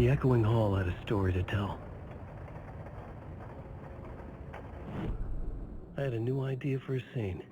The echoing hall had a story to tell. I had a new idea for a scene.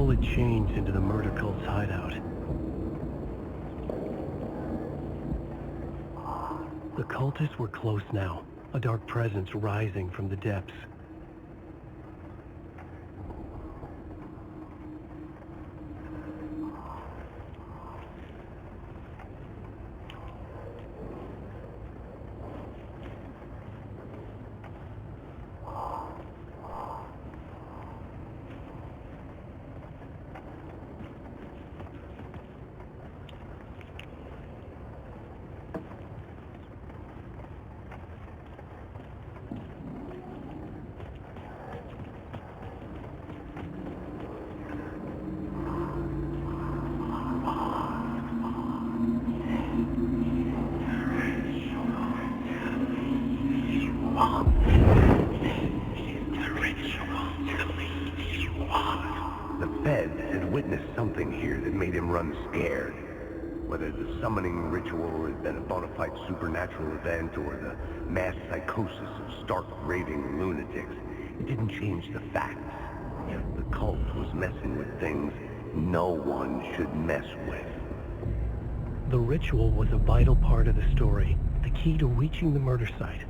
Had changed into the murder cult's hideout. The cultists were close now, a dark presence rising from the depths. Something here that made him run scared. Whether the summoning ritual had been a bona fide supernatural event or the mass psychosis of stark raving lunatics, it didn't change the facts. The cult was messing with things no one should mess with. The ritual was a vital part of the story, the key to reaching the murder site.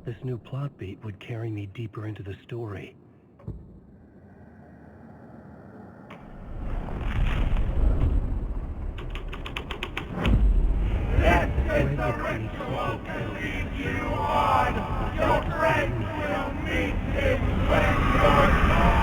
This new plot beat would carry me deeper into the story. Your friends will meet him when you're gone.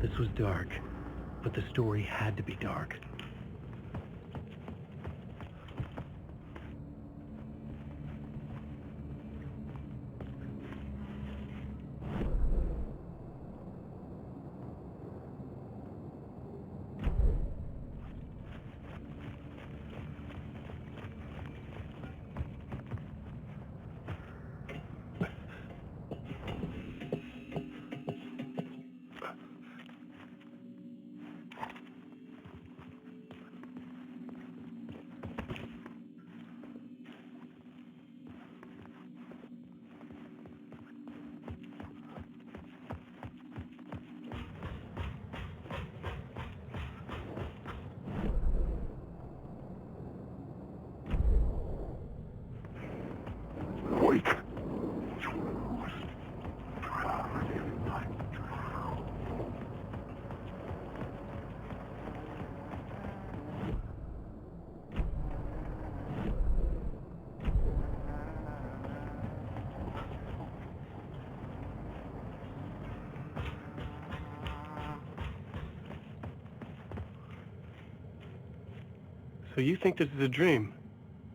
This was dark, but the story had to be dark. Wait. So you think this is a dream?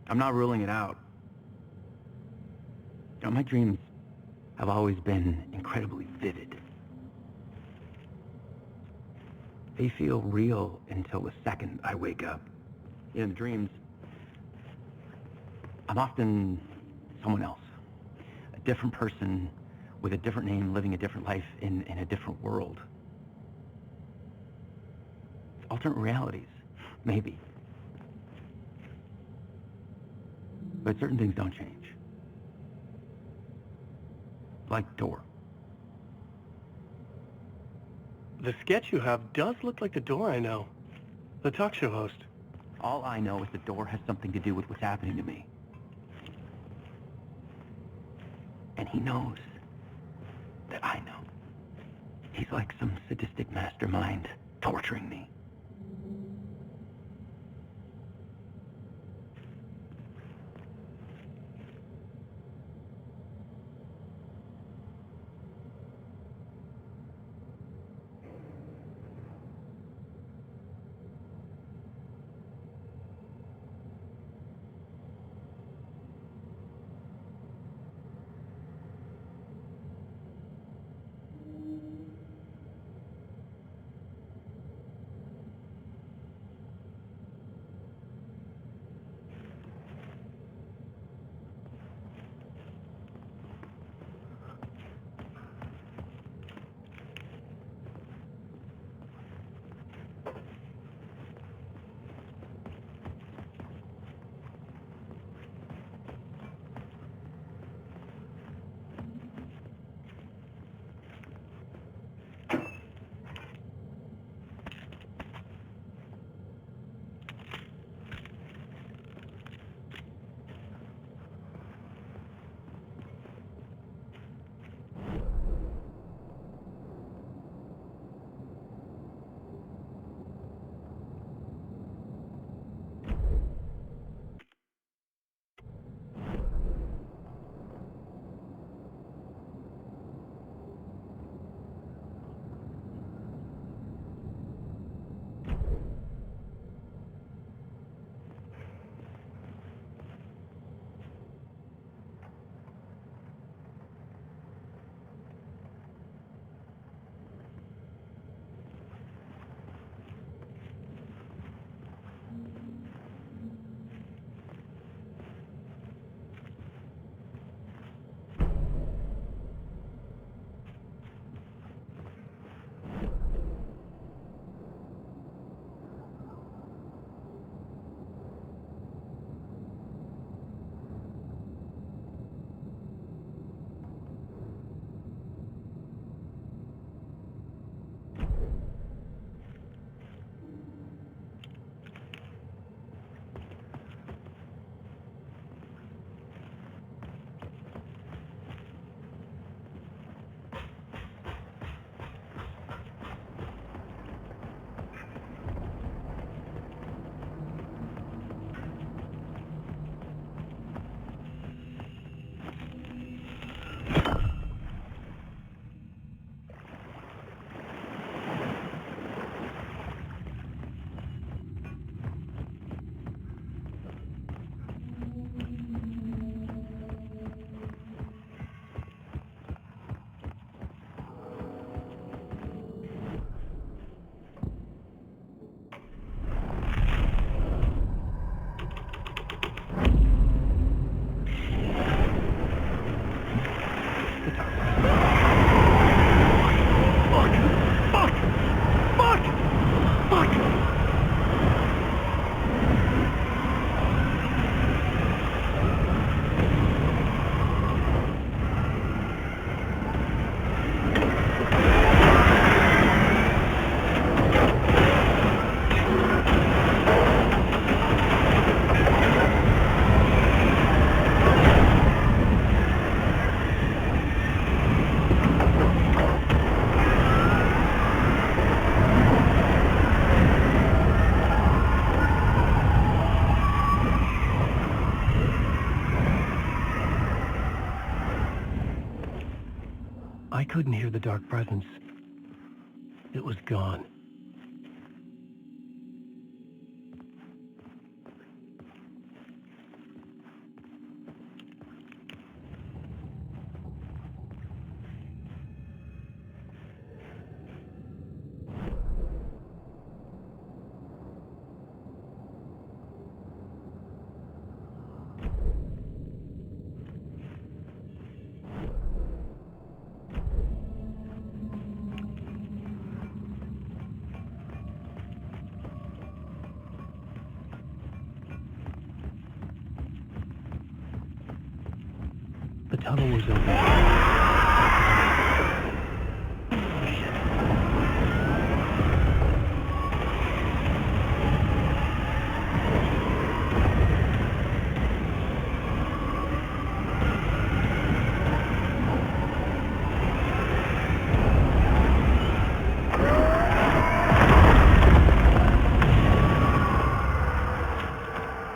I'm not ruling it out. You know, my dreams have always been incredibly vivid. They feel real until the second I wake up. In the dreams, I'm often someone else. A different person with a different name, living a different life in a different world. Alternate realities, maybe. But certain things don't change. Like the door. The sketch you have does look like the door I know. The talk show host. All I know is the door has something to do with what's happening to me. And he knows that I know. He's like some sadistic mastermind torturing me. I couldn't hear the dark presence. It was gone. The tunnel was open.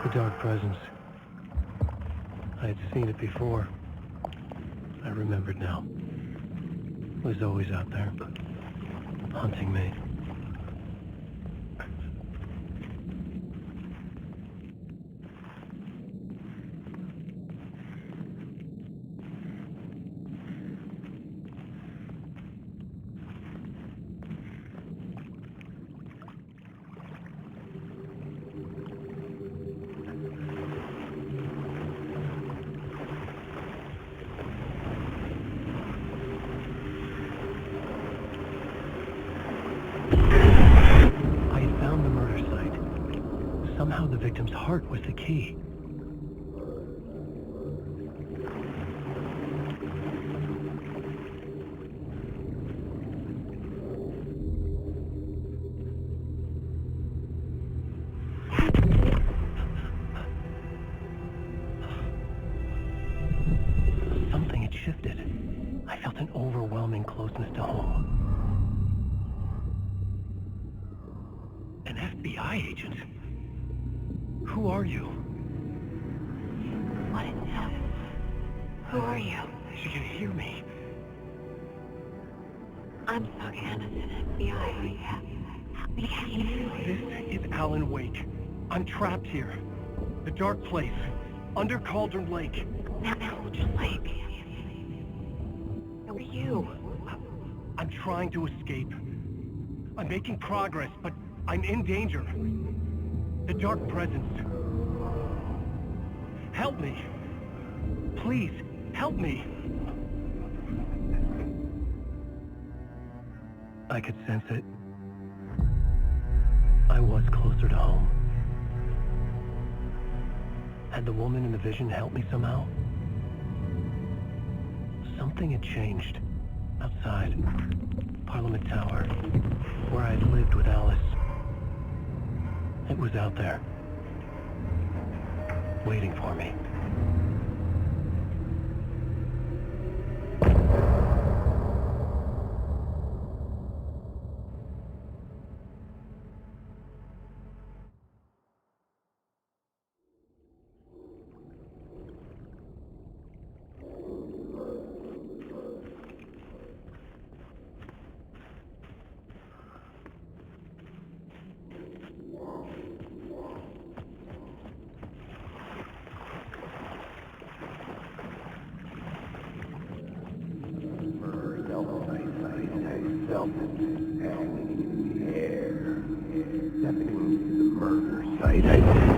The dark presence. I had seen it before. I remembered now. It was always out there, hunting me. Somehow the victim's heart was the key. Something had shifted. I felt an overwhelming closeness to home. An FBI agent? Who are you? What is it? Who are you? She can hear me. I'm Saga Anderson, FBI. Help me, can you? This is Alan Wake. I'm trapped here. The dark place. Under Cauldron Lake. Now, just like... Who are you? I'm trying to escape. I'm making progress, but I'm in danger. The dark presence. Help me. Please, help me. I could sense it. I was closer to home. Had the woman in the vision helped me somehow? Something had changed. Outside. Parliament Tower. Where I'd lived with Alice. It was out there. Waiting for me.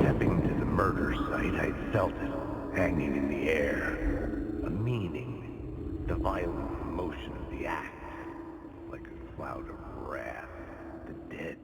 Stepping to the murder site, I felt it hanging in the air. A meaning, the violent motion of the act, like a cloud of wrath, the dead.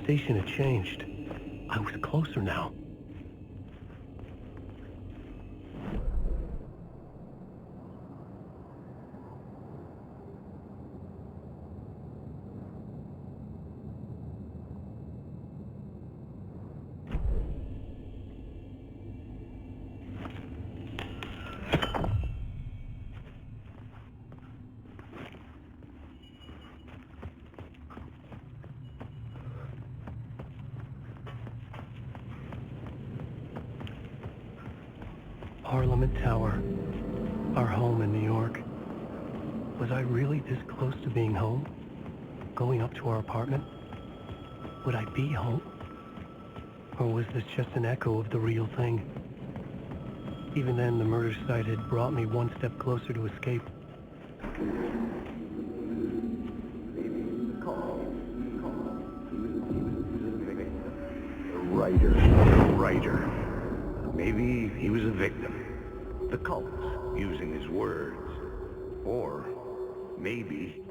station had changed. I was closer now. Parliament Tower, our home in New York. Was I really this close to being home? Going up to our apartment? Would I be home? Or was this just an echo of the real thing? Even then, the murder site had brought me one step closer to escape. The writer. Maybe he was a victim. The cult, using his words. Or maybe...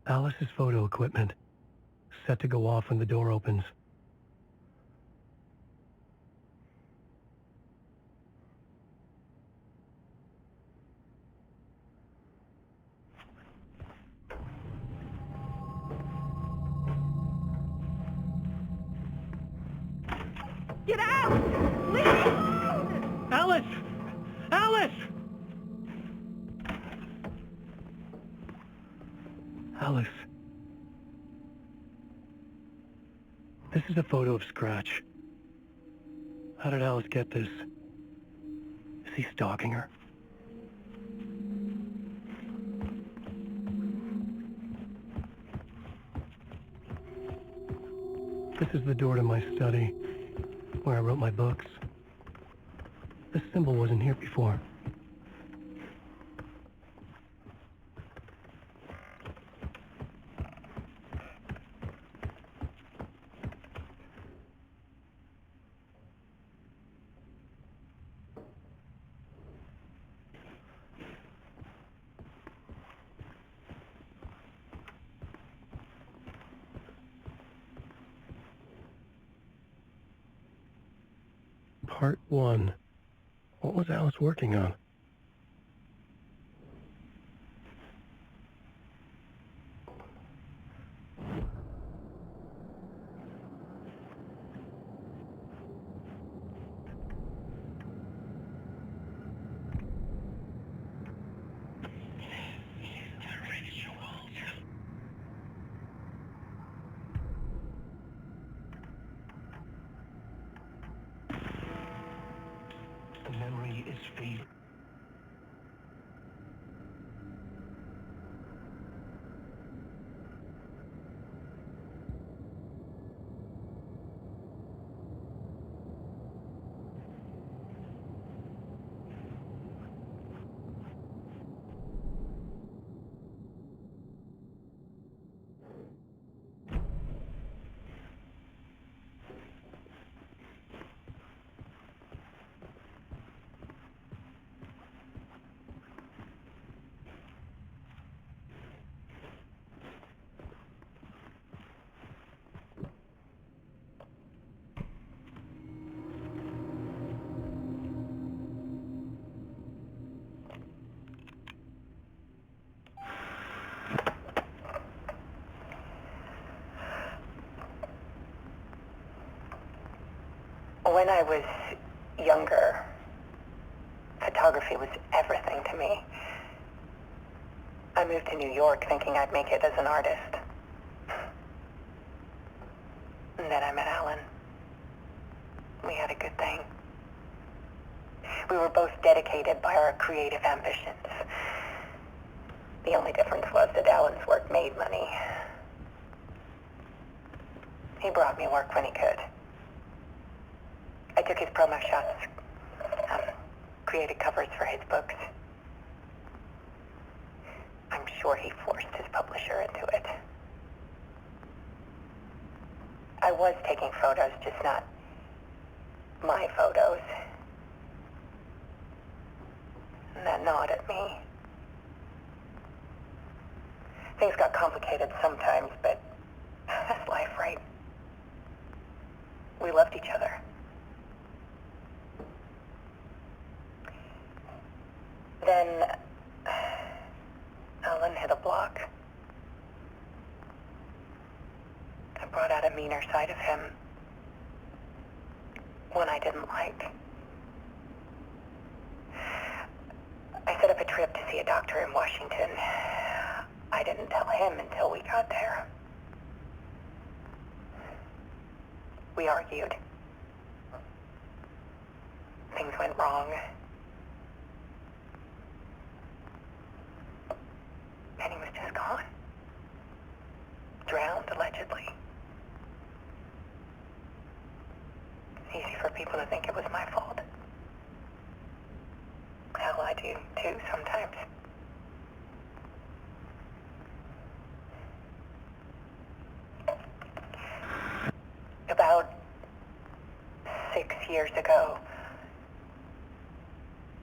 Alice's photo equipment, set to go off when the door opens. Get out! Leave me alone! Alice! Alice! Alice. This is a photo of Scratch. How did Alice get this? Is he stalking her? This is the door to my study, where I wrote my books. This symbol wasn't here before. Part 1. What was Alice working on? The memory is fading. When I was younger, photography was everything to me. I moved to New York thinking I'd make it as an artist. And then I met Alan. We had a good thing. We were both dedicated by our creative ambitions. The only difference was that Alan's work made money. He brought me work when he could. I took his promo shots, created covers for his books. I'm sure he forced his publisher into it. I was taking photos, just not my photos. And that gnawed at me. Things got complicated sometimes, but that's life, right? We loved each other. Then Alan hit a block. I brought out a meaner side of him. One I didn't like. I set up a trip to see a doctor in Washington. I didn't tell him until we got there. We argued. Things went wrong. And he was just gone. Drowned, allegedly. It's easy for people to think it was my fault. Hell, I do too sometimes. About 6 years ago,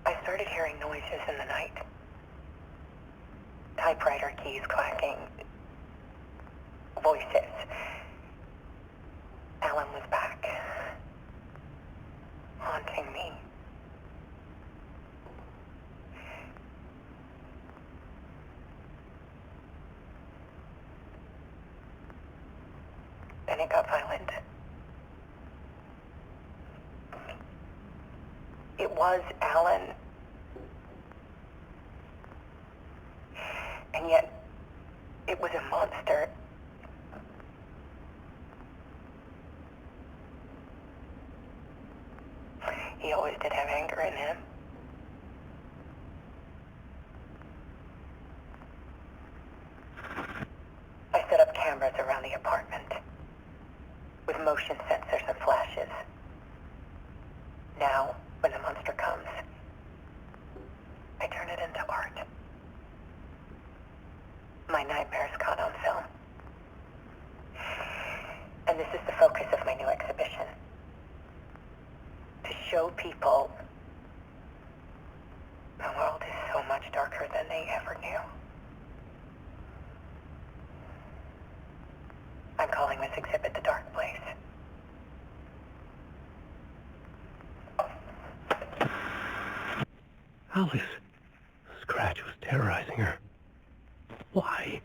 I started hearing noises in the night. Typewriter keys clacking. Voices. Alan was back. Haunting me. Then it got violent. It was Alan. And yet, it was a monster. He always did have anger in him. I set up cameras around the apartment with motion sensors and flashes. Now, when the monster comes, I turn it into art. My nightmares caught on film. And this is the focus of my new exhibition. To show people the world is so much darker than they ever knew. I'm calling this exhibit The Dark Place. Alice. The scratch was terrorizing her. Why?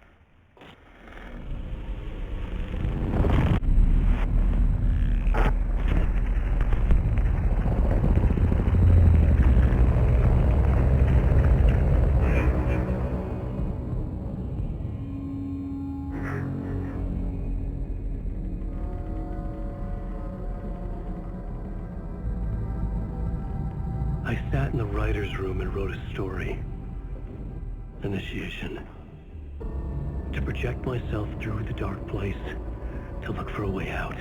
I sat in the writer's room and wrote a story. Initiation. To project myself through the dark place, to look for a way out.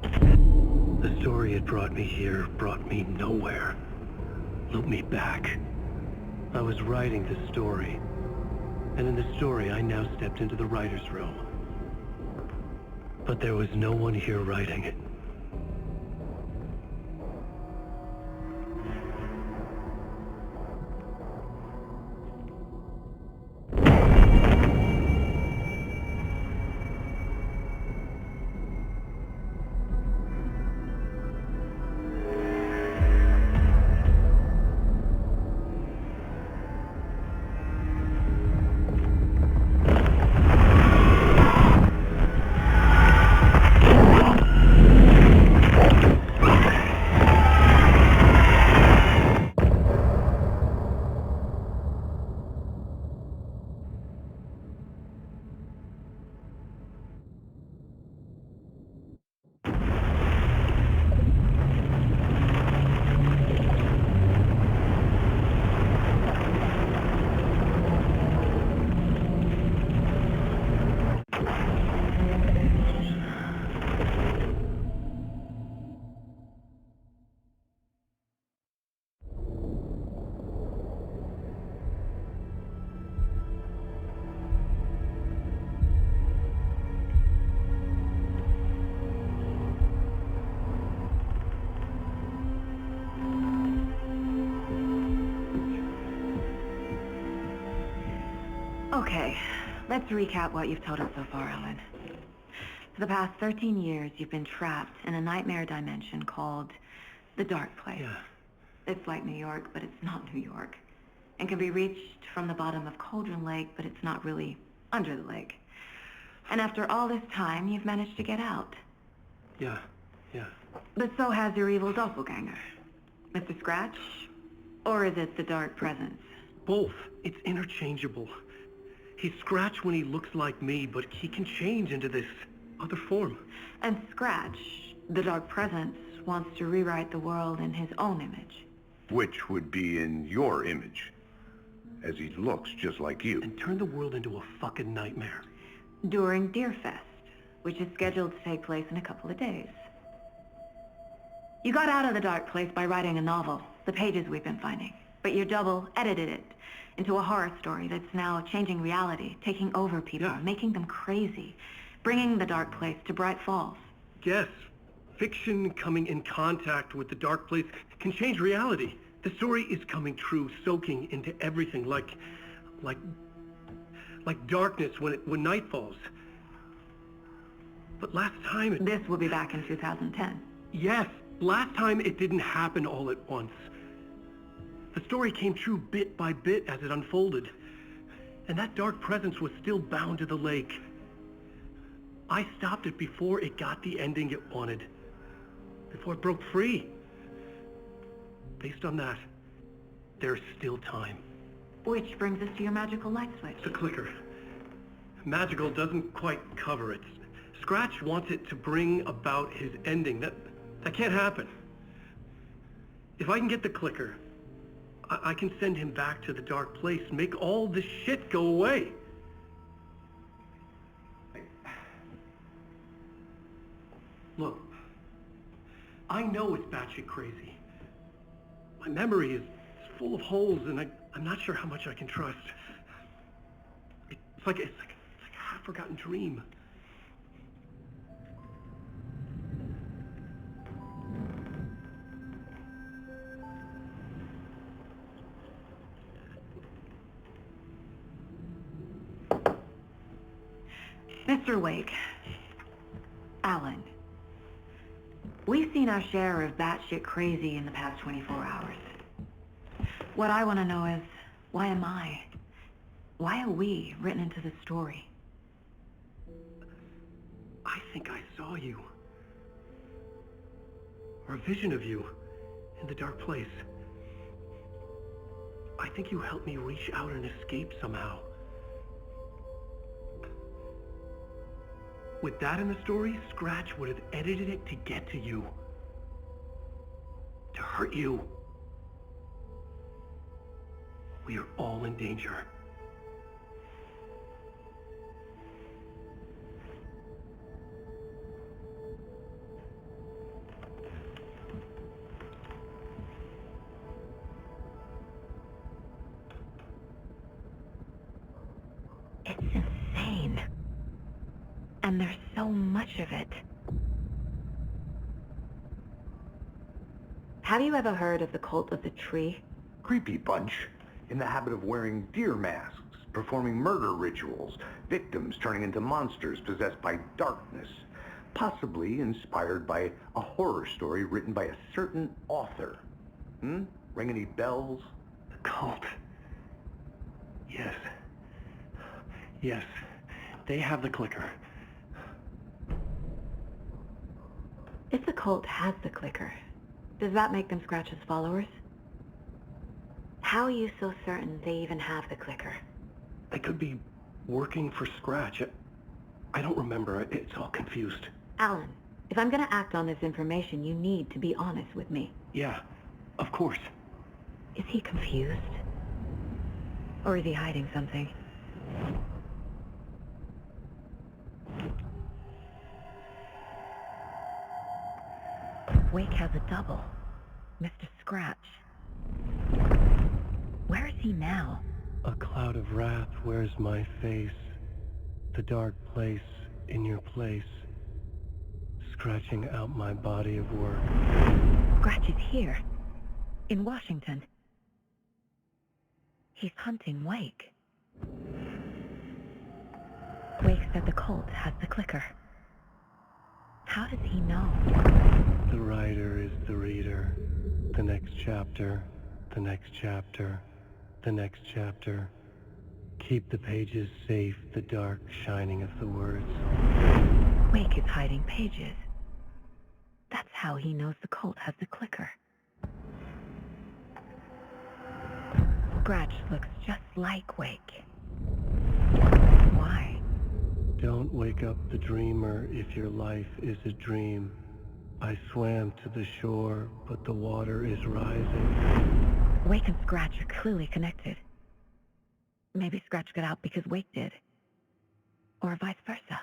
The story had brought me here, brought me nowhere. Looped me back. I was writing the story. And in the story, I now stepped into the writer's room. But there was no one here writing it. Okay, let's recap what you've told us so far, Alan. For the past 13 years, you've been trapped in a nightmare dimension called the Dark Place. Yeah. It's like New York, but it's not New York. And can be reached from the bottom of Cauldron Lake, but it's not really under the lake. And after all this time, you've managed to get out. Yeah. But so has your evil doppelganger. Mr. Scratch? Or is it the Dark Presence? Both. It's interchangeable. He's Scratch when he looks like me, but he can change into this other form. And Scratch, the Dark Presence, wants to rewrite the world in his own image. Which would be in your image, as he looks just like you. And turn the world into a fucking nightmare. During Deerfest, which is scheduled to take place in a couple of days. You got out of the Dark Place by writing a novel, the pages we've been finding, but your double edited it into a horror story that's now changing reality, taking over people, making them crazy, bringing the Dark Place to Bright Falls. Yes, fiction coming in contact with the Dark Place can change reality. The story is coming true, soaking into everything, like darkness when night falls. But last time This will be back in 2010. Yes, last time it didn't happen all at once. The story came true bit by bit as it unfolded. And that Dark Presence was still bound to the lake. I stopped it before it got the ending it wanted. Before it broke free. Based on that, there's still time. Which brings us to your magical light switch. The clicker. Magical doesn't quite cover it. Scratch wants it to bring about his ending. That can't happen. If I can get the clicker, I can send him back to the Dark Place, make all this shit go away. Look, I know it's batshit crazy. My memory is full of holes, and I'm not sure how much I can trust. It's like a half-forgotten dream. Mr. Wake, Alan, we've seen our share of batshit crazy in the past 24 hours. What I want to know is, why am I? Why are we written into the story? I think I saw you. Or a vision of you in the Dark Place. I think you helped me reach out and escape somehow. With that in the story, Scratch would have edited it to get to you. To hurt you. We are all in danger. It's insane. And there's so much of it. Have you ever heard of the cult of the tree? Creepy bunch, in the habit of wearing deer masks, performing murder rituals, victims turning into monsters possessed by darkness, possibly inspired by a horror story written by a certain author. Ring any bells? The cult. Yes. Yes. They have the clicker. If the cult has the clicker, does that make them Scratch's followers? How are you so certain they even have the clicker? They could be working for Scratch. I don't remember. It's all confused. Alan, if I'm gonna act on this information, you need to be honest with me. Yeah, of course. Is he confused? Or is he hiding something? Wake has a double. Mr. Scratch. Where is he now? A cloud of wrath wears my face. The Dark Place in your place. Scratching out my body of work. Scratch is here. In Washington. He's hunting Wake. said the cult has the clicker. How does he know? The writer is the reader. The next chapter, the next chapter, the next chapter. Keep the pages safe, the dark shining of the words. Wake is hiding pages. That's how he knows the cult has the clicker. Scratch looks just like Wake. Why? Don't wake up the dreamer if your life is a dream. I swam to the shore, but the water is rising. Wake and Scratch are clearly connected. Maybe Scratch got out because Wake did. Or vice versa.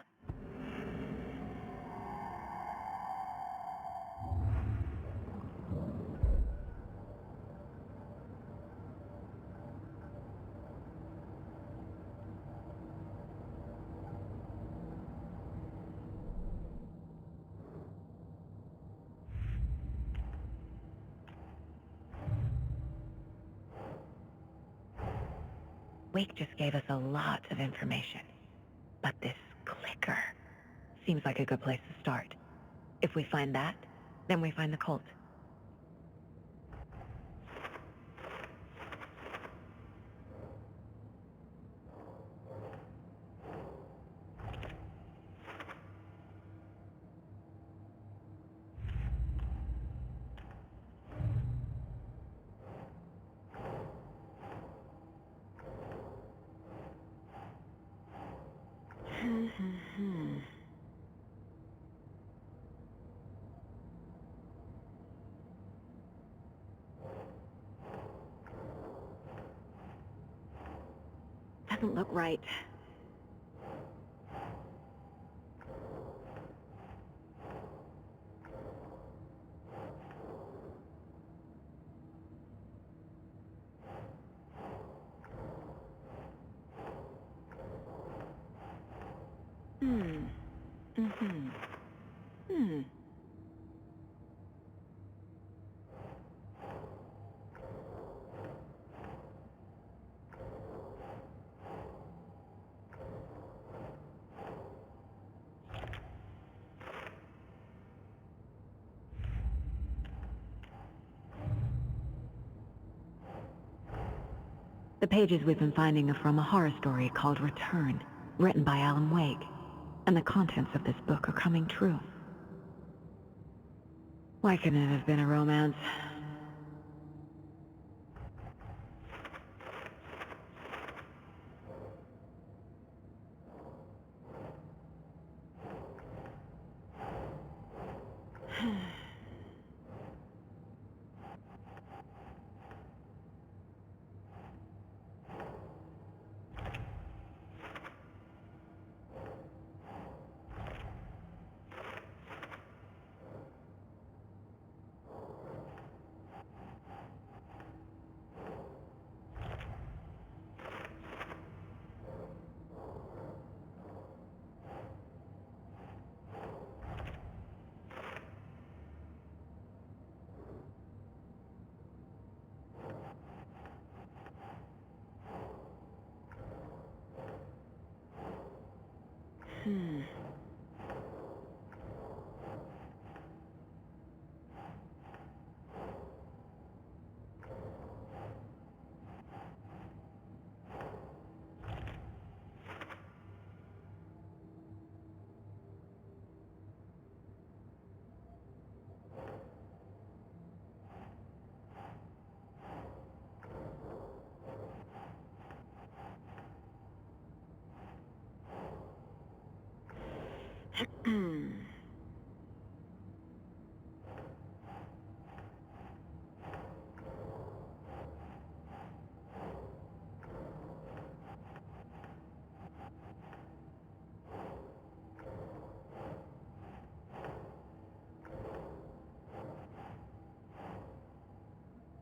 Wake just gave us a lot of information. But this clicker seems like a good place to start. If we find that, then we find the cult. Doesn't look right. The pages we've been finding are from a horror story called Return, written by Alan Wake, and the contents of this book are coming true. Why couldn't it have been a romance?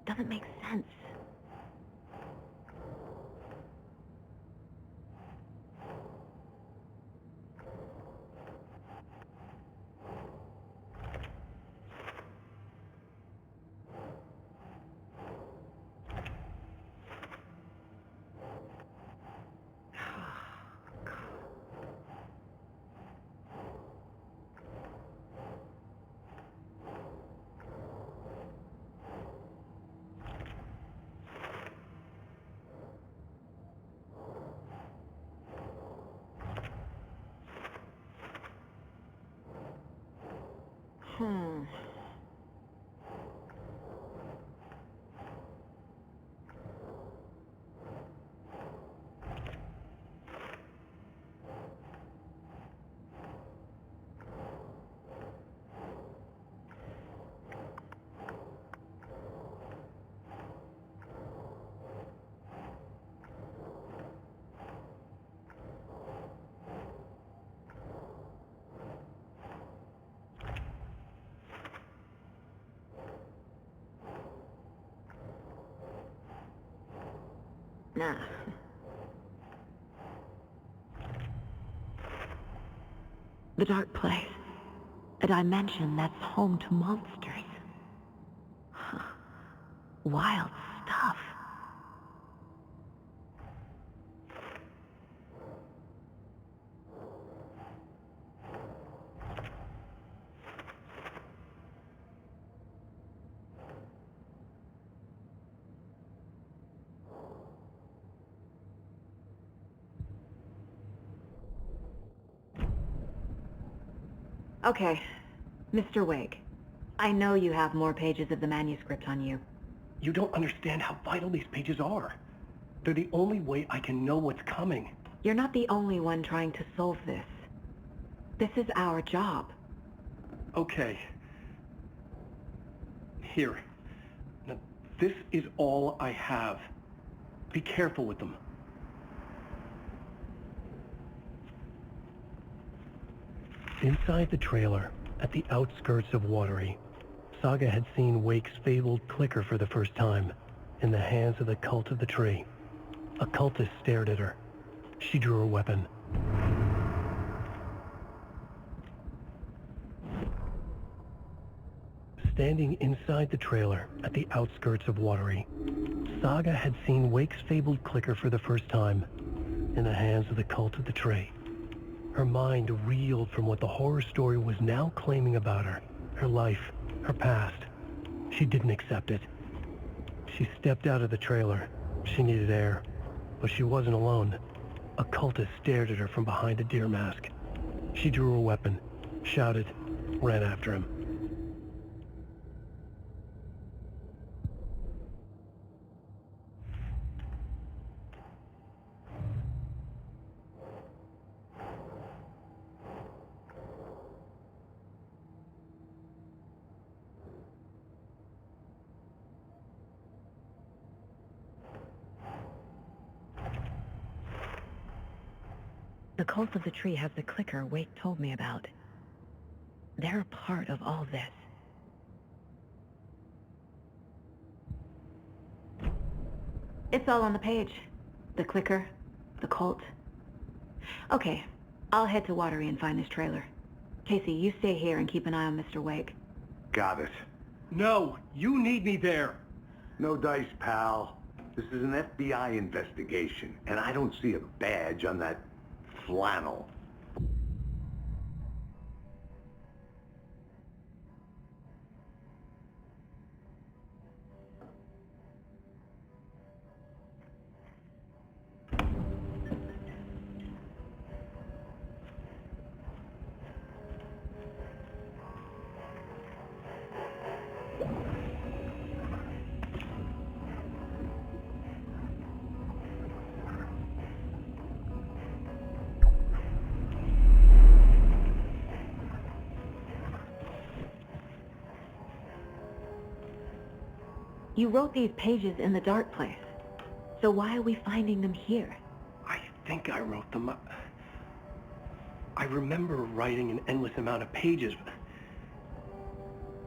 Doesn't make sense. Nah. The dark place. A dimension that's home to monsters. Huh. Wild stuff. Okay, Mr. Wake. I know you have more pages of the manuscript on you. You don't understand how vital these pages are. They're the only way I can know what's coming. You're not the only one trying to solve this. This is our job. Okay. Here. Now, this is all I have. Be careful with them. Inside the trailer, at the outskirts of Watery, Saga had seen Wake's fabled clicker for the first time, in the hands of the Cult of the Tree. A cultist stared at her. She drew her weapon. Standing inside the trailer, at the outskirts of Watery, Saga had seen Wake's fabled clicker for the first time, in the hands of the Cult of the Tree. Her mind reeled from what the horror story was now claiming about her, her life, her past. She didn't accept it. She stepped out of the trailer. She needed air, but she wasn't alone. A cultist stared at her from behind a deer mask. She drew her weapon, shouted, ran after him. The Cult of the Tree has the clicker Wake told me about. They're a part of all this. It's all on the page. The clicker, the cult. Okay, I'll head to Watery and find this trailer. Casey, you stay here and keep an eye on Mr. Wake. Got it. No, you need me there. No dice, pal. This is an FBI investigation, and I don't see a badge on that flannel. You wrote these pages in the dark place. So why are we finding them here? I think I wrote them. I remember writing an endless amount of pages.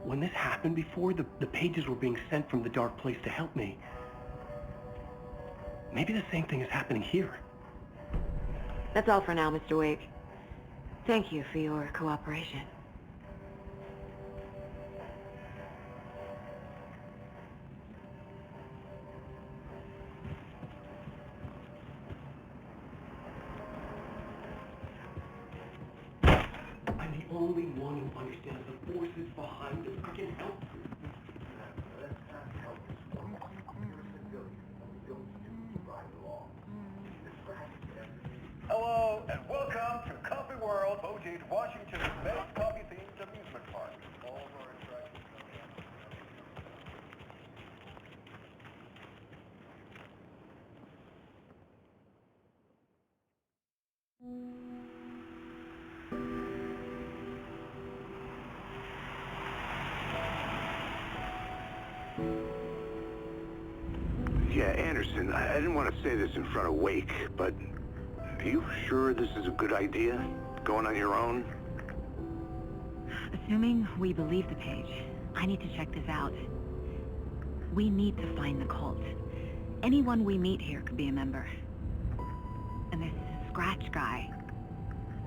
When this happened before, the pages were being sent from the dark place to help me. Maybe the same thing is happening here. That's all for now, Mr. Wake. Thank you for your cooperation. I'm the only one who understands the forces behind it. I can help you. Hello, and welcome to Coffee World, Bojangles, Washington's best coffee-themed amusement park. Yeah, Anderson, I didn't want to say this in front of Wake, but are you sure this is a good idea? Going on your own? Assuming we believe the page, I need to check this out. We need to find the cult. Anyone we meet here could be a member. And this Scratch guy.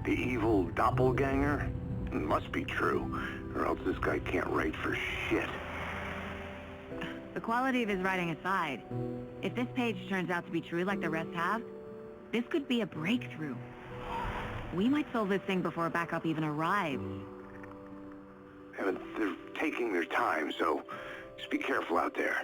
The evil doppelganger? It must be true, or else this guy can't write for shit. The quality of his writing aside, if this page turns out to be true like the rest have, this could be a breakthrough. We might solve this thing before backup even arrives. Yeah, but they're taking their time, so just be careful out there.